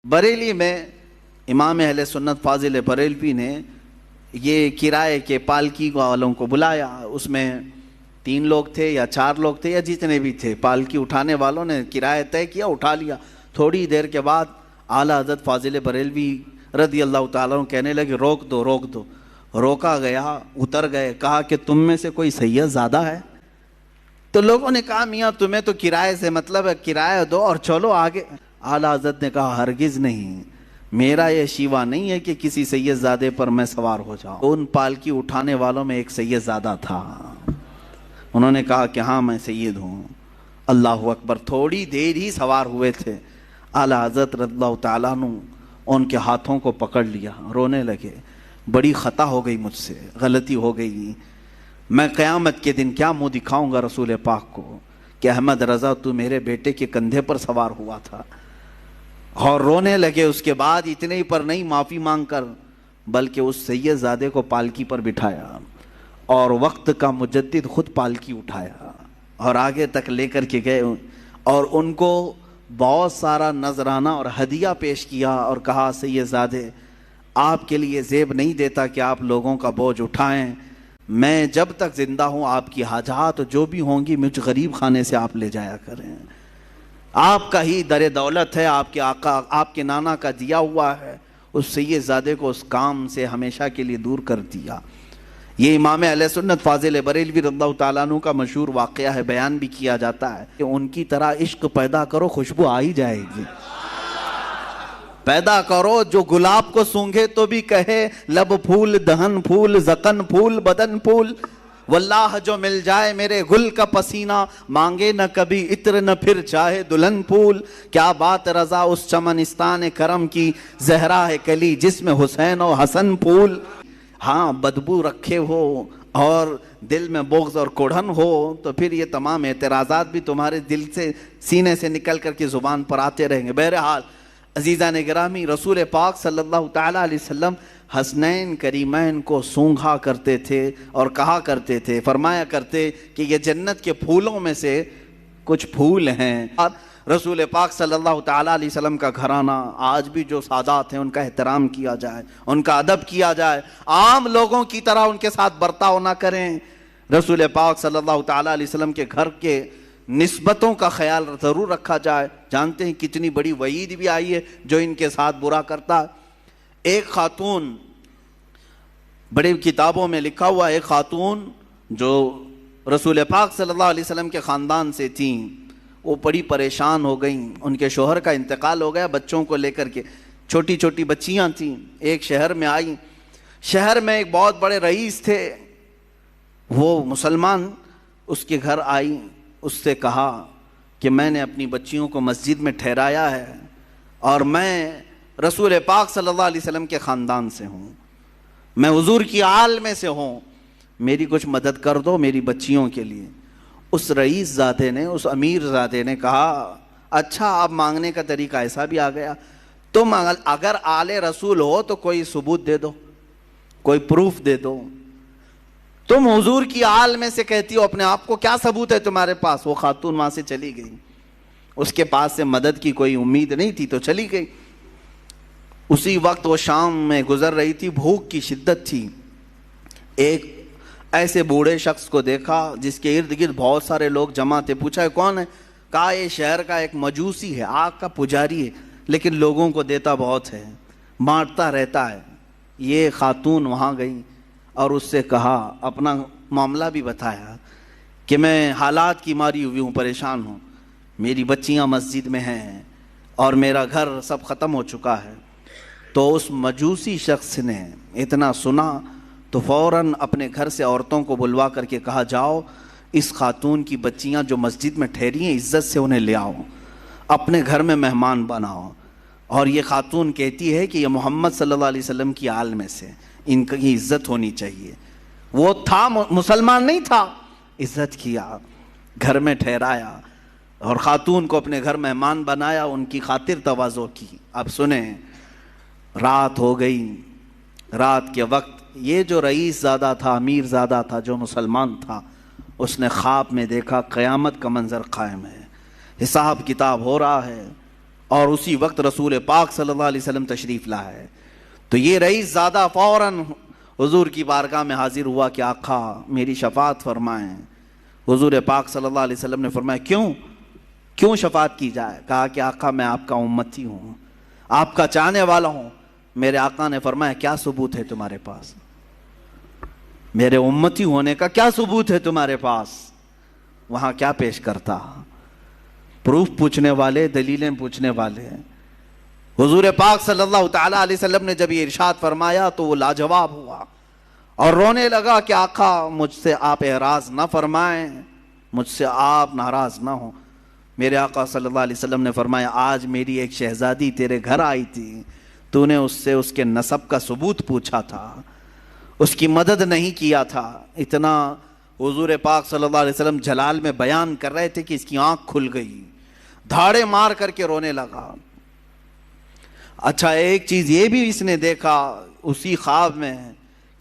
بریلی میں امام اہل سنت فاضل بریلوی نے یہ کرائے کے پالکی والوں کو بلایا. اس میں 3 لوگ تھے یا 4 لوگ تھے یا جتنے بھی تھے. پالکی اٹھانے والوں نے کرایہ طے کیا, اٹھا لیا. تھوڑی دیر کے بعد اعلیٰ حضرت فاضل بریلوی رضی اللہ تعالیٰ عنہ کہنے لگے روک دو روک دو. روکا گیا, اتر گئے, کہا کہ تم میں سے کوئی سید زیادہ ہے؟ تو لوگوں نے کہا میاں تمہیں تو کرائے سے مطلب ہے, کرایہ دو اور چلو آگے. اعلیٰ حضرت نے کہا ہرگز نہیں, میرا یہ شیوا نہیں ہے کہ کسی سید زادے پر میں سوار ہو جاؤں. ان پالکی اٹھانے والوں میں ایک سید زادہ تھا. انہوں نے کہا کہ ہاں میں سید ہوں. اللہ اکبر. تھوڑی دیر ہی سوار ہوئے تھے, اعلیٰ حضرت رضی اللہ تعالیٰ عنہ ان کے ہاتھوں کو پکڑ لیا, رونے لگے. بڑی خطا ہو گئی مجھ سے, غلطی ہو گئی. میں قیامت کے دن کیا منہ دکھاؤں گا رسول پاک کو کہ احمد رضا تو میرے بیٹے کے کندھے پر سوار ہوا تھا. اور رونے لگے. اس کے بعد اتنے ہی پر نہیں معافی مانگ کر, بلکہ اس سید زادے کو پالکی پر بٹھایا اور وقت کا مجدد خود پالکی اٹھایا اور آگے تک لے کر کے گئے اور ان کو بہت سارا نذرانہ اور ہدیہ پیش کیا اور کہا سید زادے آپ کے لیے زیب نہیں دیتا کہ آپ لوگوں کا بوجھ اٹھائیں. میں جب تک زندہ ہوں آپ کی حاجات جو بھی ہوں گی مجھ غریب خانے سے آپ لے جایا کریں. آپ کا ہی در دولت ہے, آپ کے آقا آپ کے نانا کا دیا ہوا ہے. اس سید زادے کو اس کام سے ہمیشہ کے لیے دور کر دیا. یہ امام اہل سنت فاضل بریلوی رضی اللہ تعالیٰ عنہ کا مشہور واقعہ ہے, بیان بھی کیا جاتا ہے کہ ان کی طرح عشق پیدا کرو خوشبو آ ہی جائے گی. پیدا کرو جو گلاب کو سونگھے تو بھی کہے لب پھول دہن پھول زکن پھول بدن پھول. واللہ جو مل جائے میرے گل کا پسینہ مانگے نہ کبھی عطر نہ پھر چاہے دلہن پھول. کیا بات رضا اس چمنستان کرم کی, زہرا ہے کلی جس میں حسین و حسن پھول. ہاں بدبو رکھے ہو اور دل میں بغض اور کوڑھن ہو تو پھر یہ تمام اعتراضات بھی تمہارے دل سے سینے سے نکل کر کے زبان پر آتے رہیں گے. بہرحال عزیزان گرامی, رسول پاک صلی اللہ تعالیٰ علیہ وسلم حسنین کریمین کو سونگھا کرتے تھے اور کہا کرتے تھے, فرمایا کرتے کہ یہ جنت کے پھولوں میں سے کچھ پھول ہیں. رسول پاک صلی اللہ تعالیٰ علیہ وسلم کا گھرانہ آج بھی جو سادات ہیں ان کا احترام کیا جائے, ان کا ادب کیا جائے, عام لوگوں کی طرح ان کے ساتھ برتاؤ نہ کریں. رسول پاک صلی اللہ تعالیٰ علیہ وسلم کے گھر کے نسبتوں کا خیال ضرور رکھا جائے. جانتے ہیں کتنی بڑی وعید بھی آئی ہے جو ان کے ساتھ برا کرتا. ایک خاتون, بڑی کتابوں میں لکھا ہوا, ایک خاتون جو رسول پاک صلی اللہ علیہ وسلم کے خاندان سے تھیں, وہ بڑی پریشان ہو گئیں. ان کے شوہر کا انتقال ہو گیا, بچوں کو لے کر کے, چھوٹی چھوٹی بچیاں تھیں. ایک شہر میں آئیں. شہر میں ایک بہت بڑے رئیس تھے, وہ مسلمان, اس کے گھر آئیں. اس سے کہا کہ میں نے اپنی بچیوں کو مسجد میں ٹھہرایا ہے اور میں رسول پاک صلی اللہ علیہ وسلم کے خاندان سے ہوں, میں حضور کی آل میں سے ہوں, میری کچھ مدد کر دو میری بچیوں کے لیے. اس رئیس زادے نے, اس امیر زادے نے کہا اچھا اب مانگنے کا طریقہ ایسا بھی آ گیا, تم اگر آل رسول ہو تو کوئی ثبوت دے دو, کوئی پروف دے دو. تم حضور کی آل میں سے کہتی ہو اپنے آپ کو, کیا ثبوت ہے تمہارے پاس؟ وہ خاتون وہاں سے چلی گئی. اس کے پاس سے مدد کی کوئی امید نہیں تھی تو چلی گئی. اسی وقت وہ شام میں گزر رہی تھی, بھوک کی شدت تھی. ایک ایسے بوڑھے شخص کو دیکھا جس کے ارد گرد بہت سارے لوگ جمع تھے. پوچھا کون ہے؟ کہا یہ شہر کا ایک مجوسی ہے, آگ کا پجاری ہے, لیکن لوگوں کو دیتا بہت ہے, بانٹتا رہتا ہے. یہ خاتون وہاں گئی اور اس سے کہا, اپنا معاملہ بھی بتایا کہ میں حالات کی ماری ہوئی ہوں, پریشان ہوں, میری بچیاں مسجد میں ہیں اور میرا گھر سب ختم ہو چکا ہے. تو اس مجوسی شخص نے اتنا سنا تو فوراً اپنے گھر سے عورتوں کو بلوا کر کے کہا جاؤ اس خاتون کی بچیاں جو مسجد میں ٹھہری ہیں عزت سے انہیں لے آؤ, اپنے گھر میں مہمان بناؤ. اور یہ خاتون کہتی ہے کہ یہ محمد صلی اللہ علیہ وسلم کی آل میں سے, ان کی عزت ہونی چاہیے. وہ تھا مسلمان نہیں تھا, عزت کیا, گھر میں ٹھہرایا اور خاتون کو اپنے گھر مہمان بنایا, ان کی خاطر تواضع کی. اب سنیں, رات ہو گئی. رات کے وقت یہ جو رئیس زادہ تھا, امیر زادہ تھا, جو مسلمان تھا, اس نے خواب میں دیکھا قیامت کا منظر قائم ہے, حساب کتاب ہو رہا ہے, اور اسی وقت رسول پاک صلی اللہ علیہ وسلم تشریف لائے. تو یہ رئیس زادہ فوراً حضور کی بارگاہ میں حاضر ہوا کہ آقا میری شفاعت فرمائیں. حضور پاک صلی اللہ علیہ وسلم نے فرمایا کیوں شفاعت کی جائے؟ کہا کہ آقا میں آپ کا امتی ہوں، آپ کا چاہنے والا ہوں. میرے آقا نے فرمایا کیا ثبوت ہے تمہارے پاس؟ میرے امتی ہونے کا کیا ثبوت ہے تمہارے پاس؟ وہاں کیا پیش کرتا؟ پروف پوچھنے والے، دلیلیں پوچھنے والے. حضور پاک صلی اللہ تعالی علیہ وسلم نے جب یہ ارشاد فرمایا تو وہ لاجواب ہوا اور رونے لگا کہ آقا مجھ سے آپ اعراض نہ فرمائیں، مجھ سے آپ ناراض نہ ہوں. میرے آقا صلی اللہ علیہ وسلم نے فرمایا آج میری ایک شہزادی تیرے گھر آئی تھی، تو نے اس سے اس کے نسب کا ثبوت پوچھا تھا، اس کی مدد نہیں کیا تھا. اتنا حضور پاک صلی اللہ علیہ وسلم جلال میں بیان کر رہے تھے کہ اس کی آنکھ کھل گئی، دھاڑے مار کر کے رونے لگا. اچھا ایک چیز یہ بھی اس نے دیکھا اسی خواب میں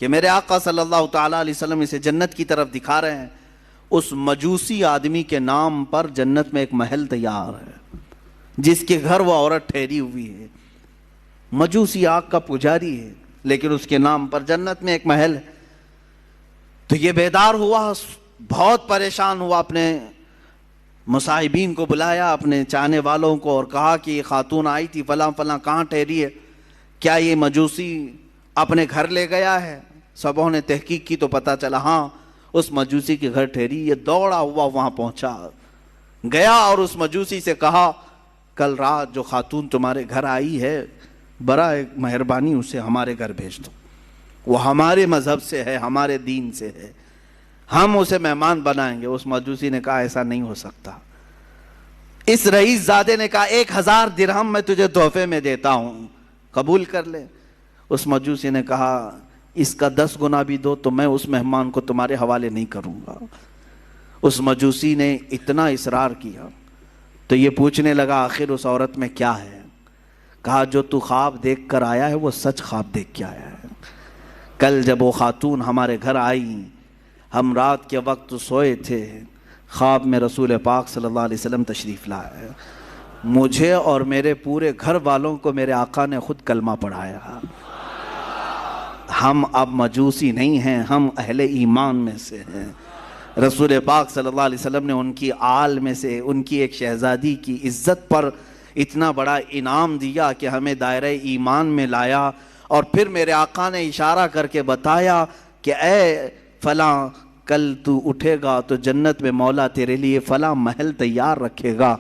کہ میرے آقا صلی اللہ تعالیٰ علیہ وسلم اسے جنت کی طرف دکھا رہے ہیں. اس مجوسی آدمی کے نام پر جنت میں ایک محل تیار ہے، جس کے گھر وہ عورت ٹھہری ہوئی ہے. مجوسی آگ کا پجاری ہے لیکن اس کے نام پر جنت میں ایک محل ہے. تو یہ بیدار ہوا، بہت پریشان ہوا، اپنے مصاحبین کو بلایا، اپنے چاہنے والوں کو، اور کہا کہ یہ خاتون آئی تھی فلاں فلاں کہاں ٹھہری ہے، کیا یہ مجوسی اپنے گھر لے گیا ہے؟ سبوں نے تحقیق کی تو پتہ چلا ہاں اس مجوسی کے گھر ٹھہری. یہ دوڑا ہوا وہاں پہنچا، گیا اور اس مجوسی سے کہا کل رات جو خاتون تمہارے گھر آئی ہے برائے مہربانی اسے ہمارے گھر بھیج دو، وہ ہمارے مذہب سے ہے، ہمارے دین سے ہے، ہم اسے مہمان بنائیں گے. اس مجوسی نے کہا ایسا نہیں ہو سکتا. اس رئیس زادے نے کہا 1000 درہم میں تجھے تحفے میں دیتا ہوں، قبول کر لے. اس مجوسی نے کہا اس کا 10 گنا بھی دو تو میں اس مہمان کو تمہارے حوالے نہیں کروں گا. اس مجوسی نے اتنا اصرار کیا تو یہ پوچھنے لگا آخر اس عورت میں کیا ہے؟ کہا جو تو خواب دیکھ کر آیا ہے وہ سچ خواب دیکھ کے آیا ہے. کل جب وہ خاتون ہمارے گھر آئی، ہم رات کے وقت سوئے تھے، خواب میں رسول پاک صلی اللہ علیہ وسلم تشریف لائے. مجھے اور میرے پورے گھر والوں کو میرے آقا نے خود کلمہ پڑھایا. ہم اب مجوسی نہیں ہیں، ہم اہل ایمان میں سے ہیں. رسول پاک صلی اللہ علیہ وسلم نے ان کی آل میں سے ان کی ایک شہزادی کی عزت پر اتنا بڑا انعام دیا کہ ہمیں دائرہ ایمان میں لایا. اور پھر میرے آقا نے اشارہ کر کے بتایا کہ اے فلاں کل تو اٹھے گا تو جنت میں مولا تیرے لیے فلاں محل تیار رکھے گا.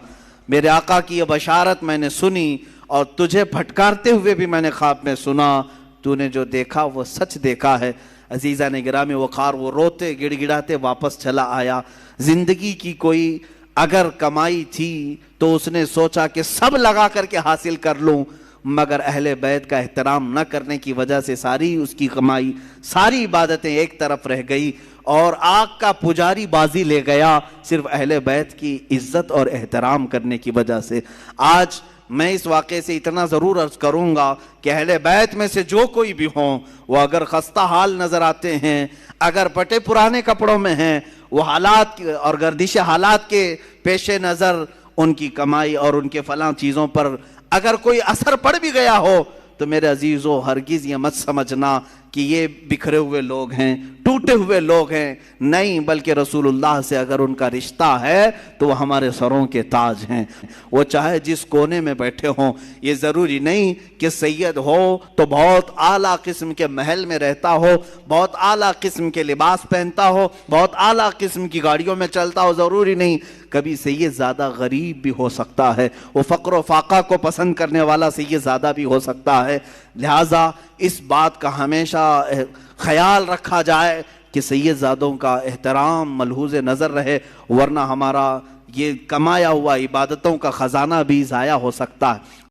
میرے آقا کی یہ بشارت میں نے سنی اور تجھے پھٹکارتے ہوئے بھی میں نے خواب میں سنا. تو نے جو دیکھا وہ سچ دیکھا ہے. عزیزہ نے گرامی وقار وہ روتے گڑ گڑاتے واپس چلا آیا. زندگی کی کوئی اگر کمائی تھی تو اس نے سوچا کہ سب لگا کر کے حاصل کر لوں، مگر اہل بیت کا احترام نہ کرنے کی وجہ سے ساری اس کی کمائی، ساری عبادتیں ایک طرف رہ گئی اور آگ کا پجاری بازی لے گیا صرف اہل بیت کی عزت اور احترام کرنے کی وجہ سے. آج میں اس واقعے سے اتنا ضرور عرض کروں گا کہ اہل بیت میں سے جو کوئی بھی ہوں وہ اگر خستہ حال نظر آتے ہیں، اگر پٹے پرانے کپڑوں میں ہیں، وہ حالات اور گردش حالات کے پیش نظر ان کی کمائی اور ان کے فلاں چیزوں پر اگر کوئی اثر پڑ بھی گیا ہو تو میرے عزیزو ہرگز یہ مت سمجھنا کہ یہ بکھرے ہوئے لوگ ہیں، ٹوٹے ہوئے لوگ ہیں. نہیں، بلکہ رسول اللہ سے اگر ان کا رشتہ ہے تو وہ ہمارے سروں کے تاج ہیں. وہ چاہے جس کونے میں بیٹھے ہوں، یہ ضروری نہیں کہ سید ہو تو بہت اعلیٰ قسم کے محل میں رہتا ہو، بہت اعلیٰ قسم کے لباس پہنتا ہو، بہت اعلیٰ قسم کی گاڑیوں میں چلتا ہو. ضروری نہیں. کبھی سید زیادہ غریب بھی ہو سکتا ہے، وہ فقر و فاقہ کو پسند کرنے والا سید زیادہ بھی ہو سکتا ہے. لہٰذا اس بات کا ہمیشہ خیال رکھا جائے کہ سید زادوں کا احترام ملحوظ نظر رہے، ورنہ ہمارا یہ کمایا ہوا عبادتوں کا خزانہ بھی ضائع ہو سکتا ہے.